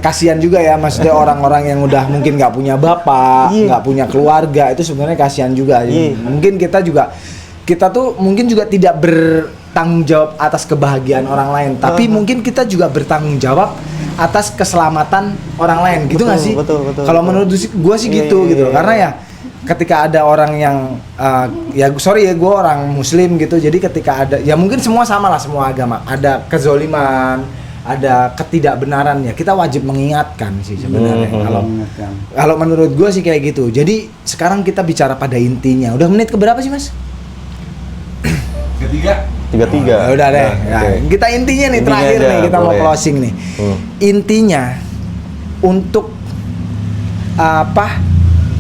kasihan juga ya, maksudnya orang-orang yang udah mungkin nggak punya bapak, nggak punya keluarga, itu sebenarnya kasihan juga. Mungkin kita tuh mungkin juga tidak bertanggung jawab atas kebahagiaan orang lain, tapi mungkin kita juga bertanggung jawab atas keselamatan orang lain, gitu nggak sih? Betul. Kalau menurut gue sih gitu, karena ya ketika ada orang yang ya gue orang muslim gitu, jadi ketika ada ya mungkin semua sama lah, semua agama ada kezoliman, ada ketidakbenaran, ya kita wajib mengingatkan sih sebenarnya. Kalau menurut gue sih kayak gitu. Jadi sekarang kita bicara pada intinya. Udah menit keberapa sih mas? Ketiga. 33. Udah deh. Nah, oke. Kita intinya nih, Intinya terakhir aja, nih kita mau boleh. closing nih. Intinya untuk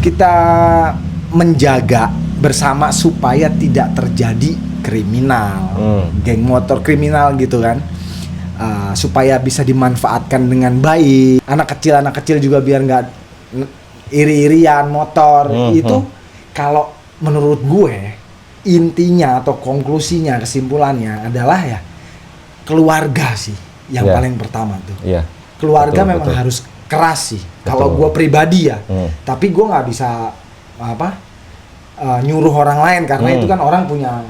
kita menjaga bersama supaya tidak terjadi kriminal, geng motor kriminal gitu kan. Supaya bisa dimanfaatkan dengan baik. Anak kecil juga biar nggak iri-irian motor. Itu kalau menurut gue intinya atau konklusinya, kesimpulannya adalah ya keluarga sih yang paling pertama tuh. Keluarga memang harus keras sih. Kalau gue pribadi ya. Tapi gue nggak bisa nyuruh orang lain karena itu kan orang punya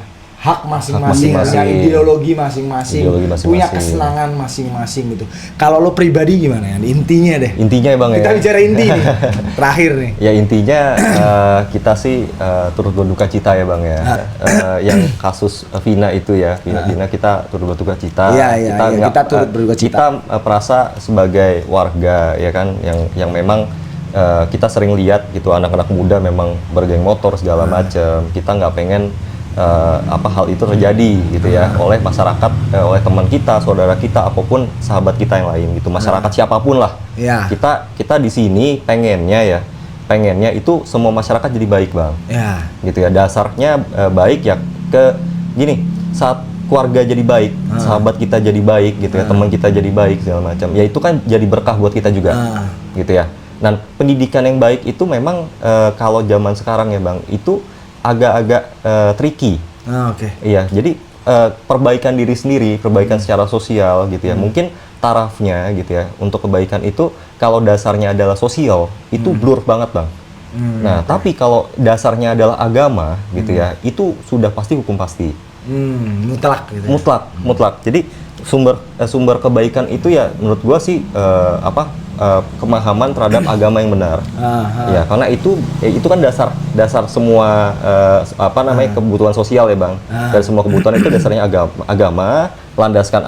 hak masing-masing, punya masing-masing. ideologi masing-masing, Ideologi masing-masing. punya kesenangan masing-masing gitu. Kalau lo pribadi gimana ya? Intinya deh. Intinya ya Bang Kita ya. bicara inti nih. Terakhir nih. Ya intinya kita sih turut berduka cita ya Bang ya. Yang kasus Vina itu ya, Vina kita turut berduka cita. Iya, kita turut berduka cita. Kita merasa sebagai warga ya kan yang memang kita sering lihat gitu anak-anak muda memang bergeng motor segala macam. Kita nggak pengen hal itu terjadi gitu ya oleh masyarakat, oleh teman kita, saudara kita, apapun sahabat kita yang lain gitu, masyarakat siapapun lah. Ya. Kita di sini pengennya itu semua masyarakat jadi baik Bang. Ya. Gitu ya, dasarnya baik ya gini, saat keluarga jadi baik, sahabat kita jadi baik gitu ya, teman kita jadi baik segala macam. Ya itu kan jadi berkah buat kita juga. Gitu ya. Dan pendidikan yang baik itu memang kalau zaman sekarang ya Bang, itu agak-agak tricky. Oke. Iya, jadi perbaikan diri sendiri, perbaikan secara sosial gitu ya. Mungkin tarafnya gitu ya, untuk kebaikan itu kalau dasarnya adalah sosial, itu blur banget Bang. Nah, tapi kalau dasarnya adalah agama gitu ya, itu sudah pasti hukum pasti. Mutlak gitu. Mutlak. Jadi sumber kebaikan itu ya menurut gua sih pemahaman terhadap agama yang benar. Ya, karena itu kan dasar semua kebutuhan sosial ya Bang. Dan semua kebutuhan itu dasarnya agama, landaskan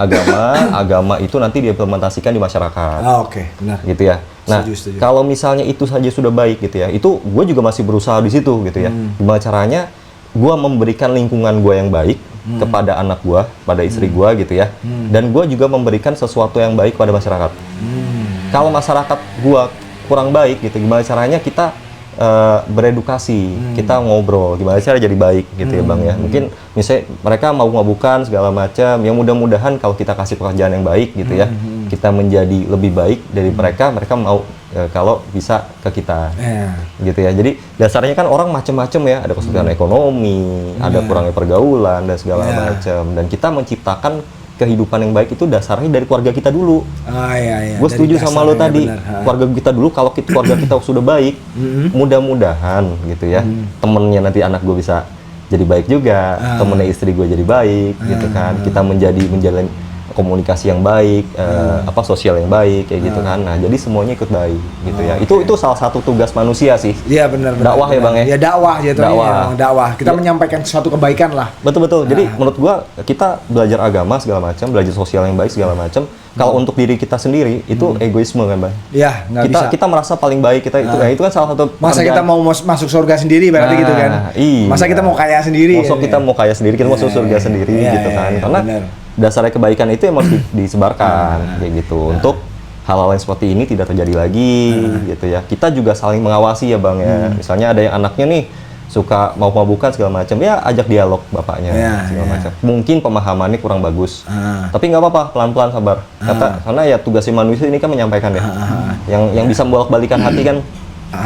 agama itu nanti diimplementasikan di masyarakat. Oke, benar. Gitu ya. Nah, Setuju. kalau misalnya itu saja sudah baik gitu ya, itu gue juga masih berusaha di situ gitu ya. Gimana caranya gue memberikan lingkungan gue yang baik kepada anak gue, pada istri gue gitu ya. Dan gue juga memberikan sesuatu yang baik pada masyarakat. Kalau masyarakat gua kurang baik gitu, gimana caranya kita beredukasi, kita ngobrol, gimana cara jadi baik gitu ya Bang ya. Mungkin misalnya mereka mau ngabukan segala macam, yang mudah-mudahan kalau kita kasih pekerjaan yang baik gitu ya, kita menjadi lebih baik dari mereka mau kalau bisa ke kita. Gitu ya. Jadi dasarnya kan orang macam-macam ya, ada kesulitan ekonomi, ada kurangnya pergaulan dan segala macam. Dan kita menciptakan kehidupan yang baik itu dasarnya dari keluarga kita dulu. Gue setuju sama lo tadi. Keluarga kita dulu, kalau keluarga kita sudah baik, mudah-mudahan gitu ya, temennya nanti anak gue bisa jadi baik juga, temennya istri gue jadi baik, gitu kan. Kita menjalin komunikasi yang baik, sosial yang baik kayak gitu kan. Nah, jadi semuanya ikut baik gitu ya. Itu salah satu tugas manusia sih. Iya benar. Dakwah ya Bang ya. Ya dakwah jatuhnya. Dakwah. Kita menyampaikan suatu kebaikan lah. Betul. Jadi menurut gua kita belajar agama segala macam, belajar sosial yang baik segala macam. Kalau untuk diri kita sendiri itu egoisme kan Bang. Iya, nggak bisa. Kita merasa paling baik itu kan salah satu Masa kita mau masuk surga sendiri berarti gitu kan. Iya. Masa kita mau kaya sendiri. Kita mau kaya sendiri, kita masuk surga sendiri gitu kan. Karena dasarnya kebaikan itu yang harus disebarkan kayak gitu. Untuk hal-hal yang seperti ini tidak terjadi lagi gitu ya. Kita juga saling mengawasi ya Bang ya. Misalnya ada yang anaknya nih suka mau mabukan segala macam, ya ajak dialog bapaknya segala macam. Mungkin pemahamannya kurang bagus, tapi nggak apa-apa, pelan-pelan sabar. Karena ya tugasnya manusia ini kan menyampaikan ya. Yang bisa membolak-balikan hati kan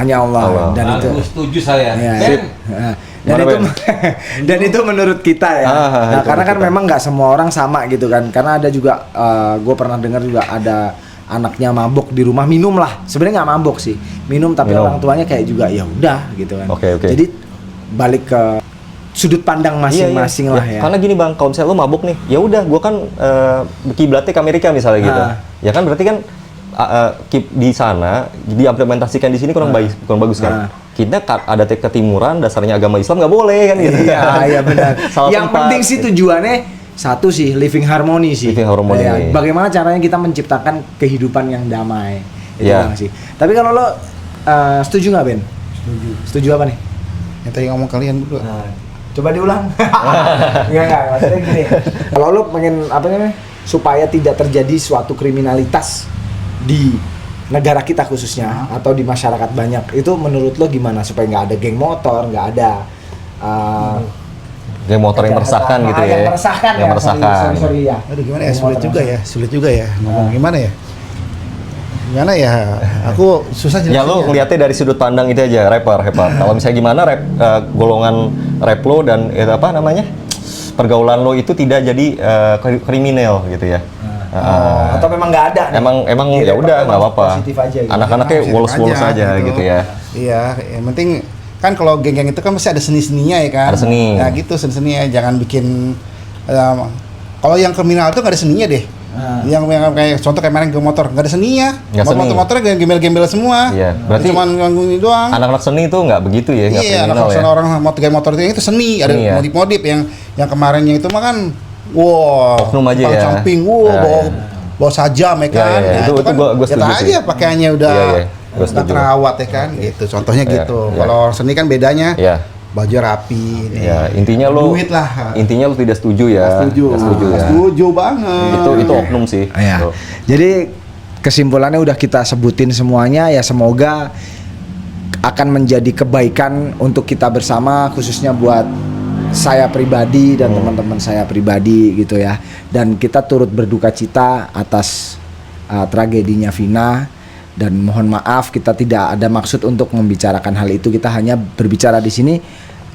hanya Allah. Dan itu setuju saya. Dan itu menurut kita ya. Karena kan memang nggak semua orang sama gitu kan. Karena ada juga gue pernah dengar juga ada anaknya mabok di rumah, minum lah. Sebenarnya nggak mabok sih, minum tapi orang tuanya kayak juga ya udah gitu kan. Jadi balik ke sudut pandang masing-masing lah ya. Karena gini Bang, kalau misalnya lo mabuk nih, ya udah gue kan kiblatnya ke Amerika misalnya gitu. Ya kan berarti kan di sana diimplementasikan di sini kurang bagus kan. Kita ada ketimuran, dasarnya agama Islam nggak boleh kan gitu. Iya benar. Yang penting sih tujuannya satu sih, living harmony sih. Living harmony. Ya, bagaimana caranya kita menciptakan kehidupan yang damai. Itu sih. Tapi kalau lo setuju nggak Ben? Setuju apa nih? Yang tadi ngomong kalian berdua. Coba diulang. Enggak, maksudnya gini. Kalau lo pengen supaya tidak terjadi suatu kriminalitas di negara kita khususnya atau di masyarakat banyak, itu menurut lo gimana supaya nggak ada geng motor, nggak ada geng motor yang meresahkan gitu ya. Yang meresahkan. Sorry ya. Aduh gimana ya, sulit juga ya ngomong gimana ya. Gimana ya, aku susah jelasinnya. Ya lo ngeliatnya dari sudut pandang itu aja, rapper. Kalau misalnya gimana golongan rap lo dan pergaulan lo itu tidak jadi kriminal gitu ya. Atau memang nggak ada? Emang ya udah nggak apa-apa. Positif aja. Gitu. Anak-anaknya woles aja gitu ya. Iya, yang penting kan kalau geng-geng itu kan pasti ada seni-seninya ya kan. Ada seni. Ya gitu seni-seninya, jangan bikin kalau yang kriminal itu nggak ada seninya deh. Yang kayak contoh kayak main geng motor nggak ada seninya. Nggak seni. Motor-motornya gembel-gembel semua. Iya, berarti cuman gangguin doang. Anak-anak seni itu nggak begitu ya, nggak Iya, kriminal ya. orang motor itu seni, ada Seni ya? modif-modif yang kemarinnya itu mah kan Oknum aja ya. camping, bawa sajam ya kan. Iya. Itu kan gua setuju lihat sih. aja pakaiannya udah Iya. Gua udah setuju. terawat ya kan, gitu. Contohnya Iya, gitu. iya. Kalau seni kan bedanya Iya. baju rapi, nih. Ya, intinya lo duit lah. Intinya lo tidak setuju ya. Setuju, Nggak setuju ya. setuju banget. Itu oknum sih. Ya. Tuh. Jadi kesimpulannya udah kita sebutin semuanya ya, semoga akan menjadi kebaikan untuk kita bersama, khususnya buat saya pribadi dan teman-teman saya pribadi gitu ya. Dan kita turut berduka cita atas tragedinya Vina, dan mohon maaf kita tidak ada maksud untuk membicarakan hal itu. Kita hanya berbicara di sini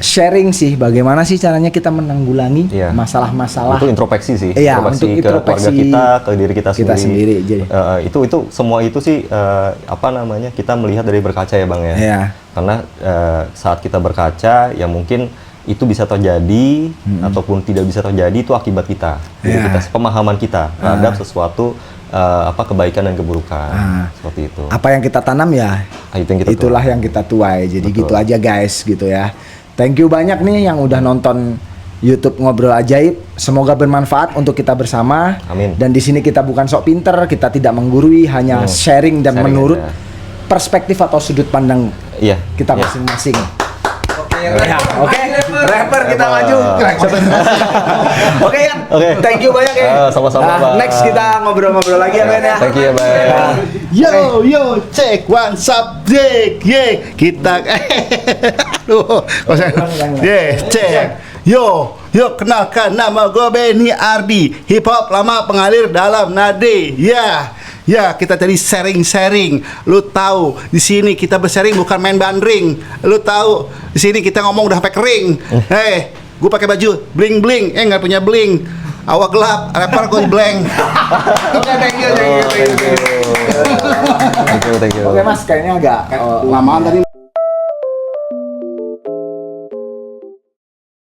sharing sih, bagaimana sih caranya kita menanggulangi Iya. masalah-masalah. Itu introspeksi sih. Iya, Introspeksi untuk ke keluarga introspeksi kita, ke diri kita sendiri. kita sendiri, jadi. Itu semua itu sih apa namanya? Kita melihat dari berkaca ya, Bang ya. Iya. Karena saat kita berkaca ya mungkin itu bisa terjadi ataupun tidak bisa terjadi, itu akibat kita. Jadi Iya. kita pemahaman kita terhadap sesuatu apa kebaikan dan keburukan. Seperti itu. Apa yang kita tanam ya, Itu yang kita itulah yang kita tuai. Jadi Betul. gitu aja guys, gitu ya. Thank you banyak nih yang udah nonton YouTube Ngobrol Ajaib. Semoga bermanfaat untuk kita bersama. Amin. Dan di sini kita bukan sok pinter, kita tidak menggurui, hanya sharing dan Sharing menurut aja. perspektif atau sudut pandang Iya. kita iya. masing-masing. Ya, Oke, rapper kita maju. Oke ya, Oke. thank you banyak ya. Sama-sama, Bang. Next kita ngobrol-ngobrol lagi ya Ben ya. Thank you ya, Bang. Yo, cek one subject, kita, aduh, cek, yo, kenalkan nama gue Benny Ardi, hip hop lama pengalir dalam nade, ya, kita tadi sharing, lu tahu di sini kita bersharing bukan main bandring, lu tahu di sini kita ngomong udah sampai kering, gue pakai baju bling bling, nggak punya bling. Awak gelap, rapper gue blank. Oke, thank you. Thank you. Oke Mas, kayaknya agak Lamaan tadi.